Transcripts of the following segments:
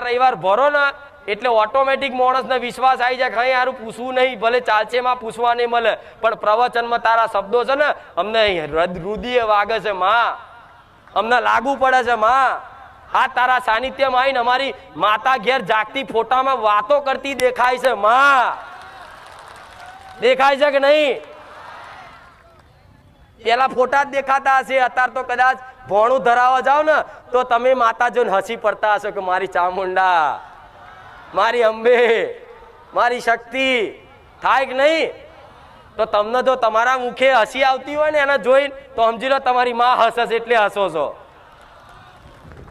રવિવાર ભરો ને એટલે ઓટોમેટિક માણસને વિશ્વાસ આવી જાય, કઈ યારું પૂછવું નહીં, ભલે ચાલશે માં પૂછવા નહીં મળે, પણ પ્રવચનમાં તારા શબ્દો છે ને અમને હૃદય વાગે છે માં, અમને લાગુ પડે છે માં. આ તારા સાનિધ્યમાં આવીને અમારી માતા ઘેર જાગતી ફોટામાં વાતો કરતી દેખાય છે માં. દેખાય છે કે નહીં? પેલા ફોટા જ દેખાતા હશે, અત્યારે તો કદાચ ભોણું ધરાવવા જાવ ને તો તમે માતા જોઈને હસી પડતા હશો કે મારી ચામુંડા, મારી અંબે, મારી શક્તિ. થાય કે નહીં? તો તમને જો તમારા મુખે હસી આવતી હોય ને એને જોઈને તો સમજી લો તમારી માં હસે છે એટલે હસો છો.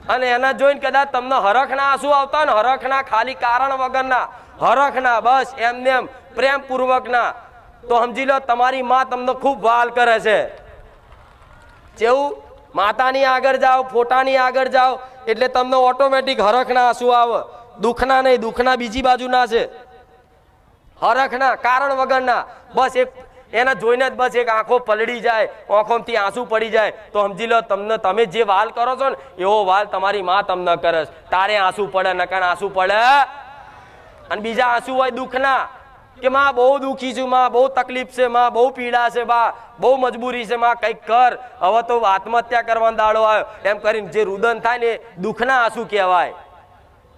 અને એના જોઈને કદાચ તમને હરખના આંસુ આવતા ને, હરખના ખાલી કારણ વગરના, હરખના બસ એમને એમ પ્રેમપૂર્વકના, તો સમજી લો તમારી માં તમને ખૂબ વાલ કરે છે. જેવું માતાની આગળ જાઓ, ફોટાની આગળ જાઓ એટલે તમને ઓટોમેટિક હરખના આંસુ આવે. દુઃખના નહીં, દુઃખના બીજી બાજુના છે, હરખના કારણ વગરના. બસ એક એના જોઈને જ બસ એક આંખો પલળી જાય, આંખોમાંથી આંસુ પડી જાય તો સમજી લો તમને તમે જે વાલ કરો છો ને એવો વાલ તમારી માં તમને કરે. તારે આંસુ પડે, નકર આંસુ પડે. અને બીજા આંસુ હોય દુઃખના કે માં બહુ દુઃખી છું, માં બહુ તકલીફ છે, માં બહુ પીડા છે, બા બહુ મજબૂરી છે, માં કંઈક કર, હવે તો આત્મહત્યા કરવાનો દાડો આવ્યો, એમ કરીને જે રુદન થાય ને એ દુઃખના આંસુ કહેવાય.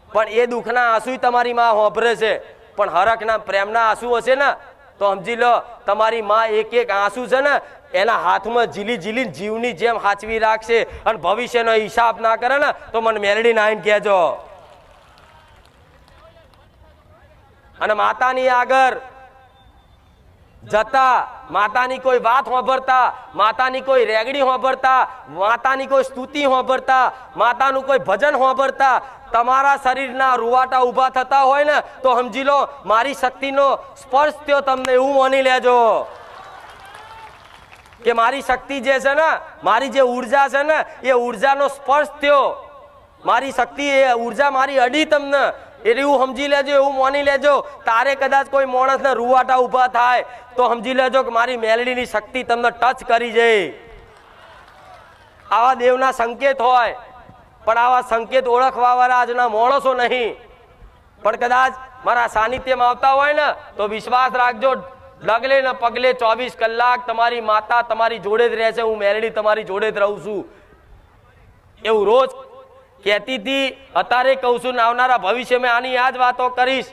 પણ એ દુઃખના આંસુ તમારી માં હોભરે છે. પણ હરખના પ્રેમના આંસુ હશે ને તો સમજી લો તમારી માં એક એક આંસુ છે ને એના હાથમાં ઝીલી ઝીલી જીવની જેમ હાચવી રાખશે. અને ભવિષ્યનો હિસાબ ના કરે ને તો મને મેલડી નાઈને કહેજો. અને માતાની આગળ જતા માતાની કોઈ વાત સાંભળતા, માતાની કોઈ રેગડી સાંભળતા, માતાની કોઈ સ્તુતિ સાંભળતા, માતાનું કોઈ ભજન સાંભળતા તમારા શરીરના રૂવાટા ઊભા થતા હોય ને તો સમજી લો મારી શક્તિનો સ્પર્શ થયો તમને, એવું માની લેજો કે મારી શક્તિ જે છે ને, મારી જે ઉર્જા છે ને એ ઉર્જાનો સ્પર્શ થયો. મારી શક્તિ એ ઉર્જા મારી અડી તમને, એવું સમજી લેજો, એવું માની લેજો. તારે કદાચ કોઈ માણસને રૂવાટા ઊભા થાય તો સમજી લેજો કે મારી મેલડીની શક્તિ તમને ટચ કરી જાય. આવા દેવના સંકેત હોય, પણ આવા સંકેત ઓળખવા વાળા આજના માણસો નહીં. પણ કદાચ મારા સાનિધ્યમાં આવતા હોય ને તો વિશ્વાસ રાખજો, ડગલે ને પગલે 24 કલાક તમારી માતા તમારી જોડે જ રહેશે. હું મેલડી તમારી જોડે જ રહું છું એવું રોજ કહેતી હતી, અત્યારે કહું છું, આવનારા ભવિષ્યમાં આની આ જ વાતો કરીશ.